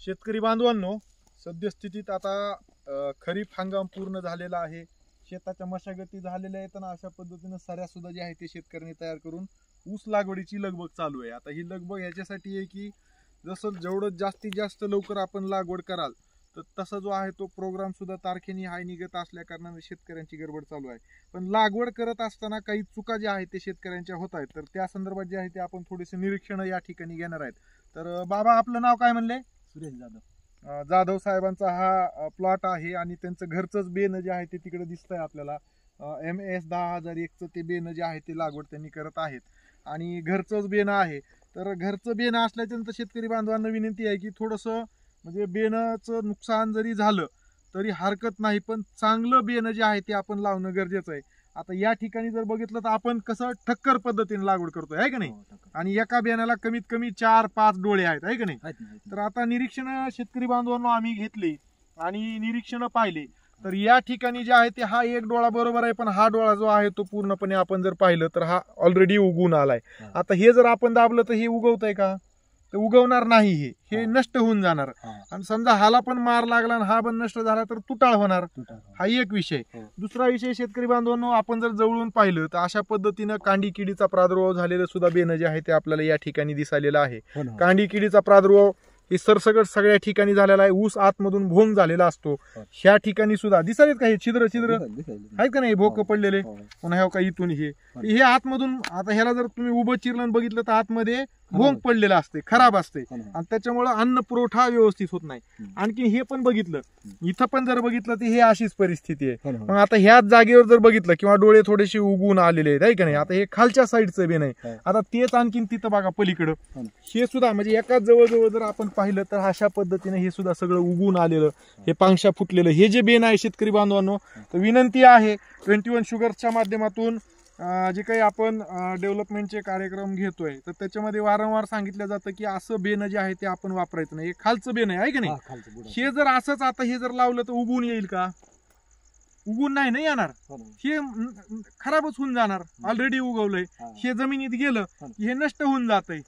शेतकरी बांधवांनो, सद्यस्थितीत आता खरीप हंगाम पूर्ण झालेला आहे. शेताच्या मशागती झालेल्या आहेत आणि अशा पद्धतीने सऱ्या सुद्धा जे आहे ते शेतकऱ्यांनी तयार करून ऊस लागवडीची लगबग चालू आहे. आता ही लगबग याच्यासाठी आहे की जसं जेवढं जास्तीत जास्त लवकर आपण लागवड कराल तर तसा जो आहे तो प्रोग्राम सुद्धा तारखेने हाय निघत असल्या कारणाने शेतकऱ्यांची गडबड चालू आहे. पण लागवड करत असताना काही चुका ज्या आहेत ते शेतकऱ्यांच्या होत आहेत, तर त्या संदर्भात जे आहे ते आपण थोडेसे निरीक्षण या ठिकाणी घेणार आहेत. तर बाबा, आपलं नाव काय म्हणले? सुरेश जाधव. जाधव साहेबांचा हा प्लॉट आहे आणि त्यांचं घरचंच बेन जे आहे ते तिकडे दिसतंय आपल्याला. MS 10,001चं ते बेन जे आहे ते लागवड त्यांनी करत आहेत आणि घरचंच बेन आहे. तर घरचं बेन असल्याच्यानंतर शेतकरी बांधवांना विनंती आहे की थोडंसं म्हणजे बेनाचं नुकसान जरी झालं तरी हरकत नाही, पण चांगलं बेन जे आहे ते आपण लावणं गरजेचं आहे. आता या ठिकाणी जर बघितलं तर आपण कसं ठक्कर पद्धतीने लागवड करतोय, आहे का नाही? आणि एका बेनाला कमीत कमी 4-5 डोळे आहेत, आहे का नाही? तर आता निरीक्षण शेतकरी बांधवांनो आम्ही घेतली आणि निरीक्षण पाहिले तर या ठिकाणी जे आहे ते हा एक डोळा बरोबर आहे, पण हा डोळा जो आहे तो पूर्णपणे आपण जर पाहिलं तर हा ऑलरेडी उगवून आलाय. आता हे जर आपण दाबलं तर हे उगवतंय का? तर उगवणार नाही, हे नष्ट होऊन जाणार. आणि समजा हाला पण मार लागला आणि हा पण नष्ट झाला तर तुटाळ होणार. हा एक विषय. दुसरा विषय शेतकरी बांधवांनो, आपण जर जवळून पाहिलं तर अशा पद्धतीनं कांडी किडीचा प्रादुर्भाव झालेलं सुद्धा बेन जे आहे ते आपल्याला या ठिकाणी दिसालेलं आहे. कांडी किडीचा प्रादुर्भाव हे सरसकट सगळ्या ठिकाणी झालेला आहे. ऊस आतमधून भोंग झालेला असतो. ह्या ठिकाणी सुद्धा दिसालेत का हे छिद्र आहेत का नाही, भोक पडलेले. पुन्हा ह्या काही इथून हे आतमधून, आता ह्याला जर तुम्ही उभं चिरलं बघितलं तर आतमध्ये भोंग पडलेला असते, खराब असते आणि त्याच्यामुळे अन्न पुरवठा व्यवस्थित होत नाही. आणखी हे पण बघितलं, इथं पण जर बघितलं तर हे अशीच परिस्थिती आहे. मग आता ह्याच जागेवर जर बघितलं किंवा डोळे थोडेसे उगवून आलेले आहेत, आहे का नाही? आता हे खालच्या साईडचं बेन आहे. आता तेच आणखीन तिथं बघा पलीकडं हे सुद्धा म्हणजे एकाच जवळजवळ जर आपण पाहिलं तर अशा पद्धतीने हे सुद्धा सगळं उगवून आलेलं, हे पांगशा फुटलेलं हे जे बेन आहे शेतकरी बांधवांनो, तर विनंती आहे 21 शुगर्सच्या माध्यमातून जे काही आपण डेव्हलपमेंटचे कार्यक्रम घेतोय तर त्याच्यामध्ये वारंवार सांगितलं जातं की असं बेन जे आहे ते आपण वापरायचं नाही. हे खालचं बेन आहे की नाही? हे जर असंच आता हे जर लावलं तर उगवून येईल का? उगवून नाही ना येणार, हे खराबच होऊन जाणार. ऑलरेडी उगवलंय, हे जमिनीत गेलं हे नष्ट होऊन जातंय,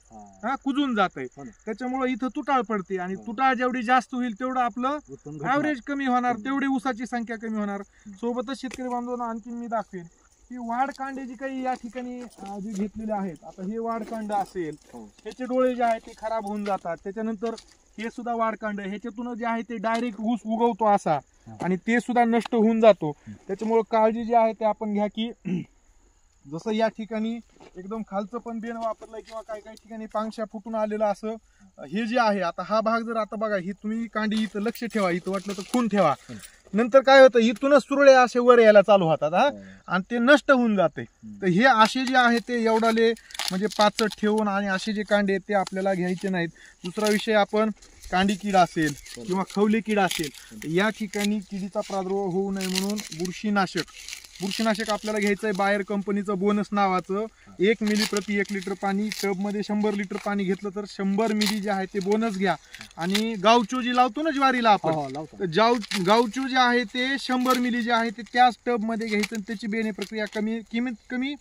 कुजून जातंय. त्याच्यामुळे इथं तुटाळ पडते आणि तुटाळ जेवढी जास्त होईल तेवढं आपलं ऍव्हरेज कमी होणार, तेवढी ऊसाची संख्या कमी होणार. सोबतच शेतकरी बांधवांना आणखी मी दाखवेन की वाढ कांडे जी काही या ठिकाणी जे घेतलेले आहेत. आता हे वाढ कांड असेल, ह्याचे डोळे जे आहेत ते खराब होऊन जातात. त्याच्यानंतर हे सुद्धा वाढ कांड, ह्याच्यातून जे आहे ते डायरेक्ट ऊस उगवतो असा आणि ते सुद्धा नष्ट होऊन जातो. त्याच्यामुळे काळजी जी आहे ते आपण घ्या की जसं या ठिकाणी एकदम खालचं पण बेन वापरलंय किंवा काही काही ठिकाणी पांगशा फुटून आलेलं असं हे जे आहे. आता हा भाग जर आता बघा, ही तुम्ही कांडी इथं लक्ष ठेवा, इथं वाटलं तर खून ठेवा. नंतर काय होतं, इथूनच सुरळे असे वर यायला चालू होतात आणि ते नष्ट होऊन जाते. तर हे असे जे आहे ते एवढाले म्हणजे पाचट ठेवून आणि असे जे कांडे आहेत ते आपल्याला घ्यायचे नाहीत. दुसरा विषय, आपण कांडी किडा असेल किंवा खवले किडा असेल या ठिकाणी किडीचा प्रादुर्भाव होऊ नये म्हणून बुरशीनाशक आपल्याला घ्यायचं आहे बायर कंपनीचं बोनस नावाचं. 1 मिली प्रति 1 लिटर पाणी, टबमध्ये 100 लिटर पाणी घेतलं तर 100 मिली जे आहे ते बोनस घ्या. आणि गावचो जी लावतो ना ज्वारीला आपण, तर गावचो जे आहे ते 100 मिली जे आहे ते त्याच टबमध्ये घ्यायचं आणि त्याची बेणे प्रक्रिया कमीत कमी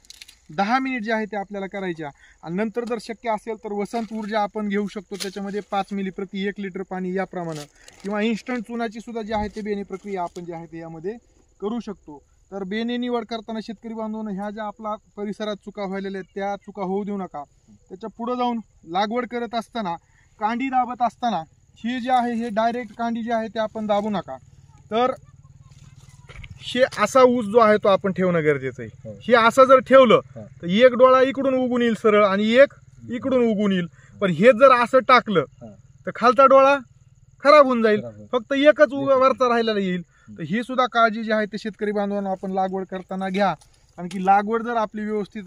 10 मिनिट जे आहे ते आपल्याला करायच्या. आणि नंतर जर शक्य असेल तर वसंत ऊर्जा आपण घेऊ शकतो, त्याच्यामध्ये 5 मिली प्रति 1 लिटर पाणी याप्रमाणे, किंवा इन्स्टंट चुनाची सुद्धा जी आहे ते बेणे प्रक्रिया आपण जे आहे ते यामध्ये करू शकतो. तर बेने निवड करताना शेतकरी बांधवांनो, ह्या ज्या आपला परिसरात चुका व्हायलेल्या आहेत त्या चुका होऊ देऊ नका. त्याच्या पुढे जाऊन लागवड करत असताना कांडी दाबत असताना हे जे आहे हे डायरेक्ट कांडी जी आहे ते आपण दाबू नका. तर हे असा ऊस जो आहे तो आपण ठेवणं गरजेचं आहे. हे असं जर ठेवलं तर एक डोळा इकडून उगून येईल सरळ आणि एक इकडून उगून येईल. पण हे जर असं टाकलं तर खालचा डोळा खराब होऊन जाईल, फक्त एकच वरचा राहिलेला येईल. तर ही सुद्धा काळजी जी आहे ते शेतकरी बांधवांना आपण लागवड करताना घ्या. कारण की लागवड जर आपली व्यवस्थित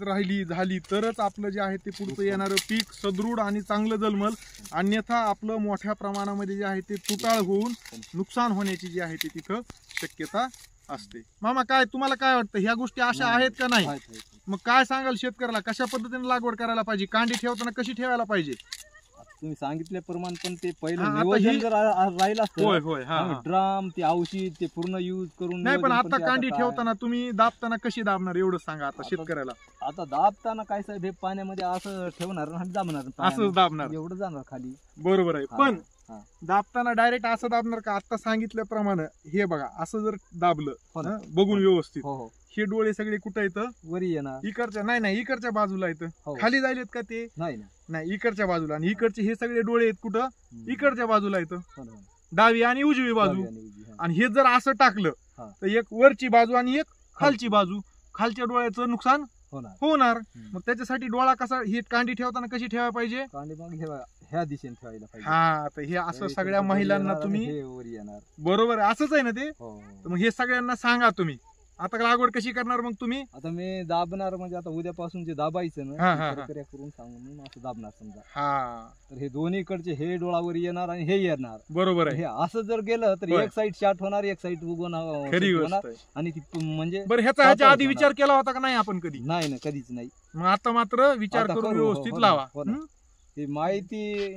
झाली तरच आपलं जे आहे ते पुढचं येणारं पीक सदृढ आणि चांगलं जन्मल. अन्यथा आपलं मोठ्या प्रमाणामध्ये जे आहे ते तुटाळ होऊन नुकसान होण्याची जी आहे ते तिथं शक्यता असते. मामा, काय तुम्हाला काय वाटतं, ह्या गोष्टी अशा आहेत का नाही? मग काय सांगाल शेतकऱ्याला, कशा पद्धतीने लागवड करायला पाहिजे, कांडी ठेवताना कशी ठेवायला पाहिजे? तुम्ही सांगितल्याप्रमाणे पण ते पहिलं नियोजन जर राहिलं असतं, ड्राम ते औषध ते पूर्ण यूज करून नाही. पण आता कांडी ठेवताना तुम्ही दाबताना कशी दाबणार एवढं सांगा आता शेतकऱ्याला. आता दाबताना काय साहेब, पाण्यामध्ये असं ठेवणार दाबणार, असंच दाबणार, एवढं जाणार खाली. बरोबर आहे. पण दाबताना डायरेक्ट असं दाबणार का? आता सांगितल्याप्रमाणे हे बघा, असं जर दाबलं हो ना. बघून व्यवस्थित, हो हो हे डोळे सगळे कुठं येतं? वरी येणार. इकडच्या नाही इकडच्या बाजूला येतं. हो. खाली जायलेत का ते? नाही ना. नाही, इकडच्या बाजूला. आणि इकडचे हे सगळे डोळे आहेत कुठं? इकडच्या बाजूला येतं, हो ना, हो ना. डावी आणि उजवी बाजू. डावी आणि उजवी, हा. आणि हे जर असं टाकलं हा. तर एक वरची बाजू आणि एक खालची बाजू. खालच्या डोळ्याचं नुकसान होणार. होणार. मग त्याच्यासाठी डोळा कसा, ही कांडी ठेवताना कशी ठेवायला पाहिजे? कांडी मग हे बघा, ह्या दिशेने ठेवायला पाहिजे. हा, तर हे असं हे सगळ्या वर महिलांना येणार तुम्ही, आणि हे वर येणार. बरोबर आहे, असंच आहे ना ते. हो, हो. तर मग हे सगळ्यांना सांगा तुम्ही. आता लागवड कशी करणार मग तुम्ही? आता मी दाबणार म्हणजे आता उद्यापासून जे दाबायचं हा, ना, हा, ते हा. प्रक्रिया करून सांगून मग असं दाबणार समजा. हा, तर हे दोन्हीकडचे हे डोळावर येणार आणि हे येणार. बरोबर हे आहे. असं जर गेलं तर होय. एक साईड शार्ट होणार, एक साईड उगवून खरी होणार. गोष्ट आहे. आणि ती म्हणजे बरं, ह्याचा होणार. आधी विचार केला होता का नाही आपण कधी? नाही ना, कधीच नाही. मग आता मात्र विचार आता करून करू, हो, व्यवस्थित हो ना, लावा. हो ना. ही माहिती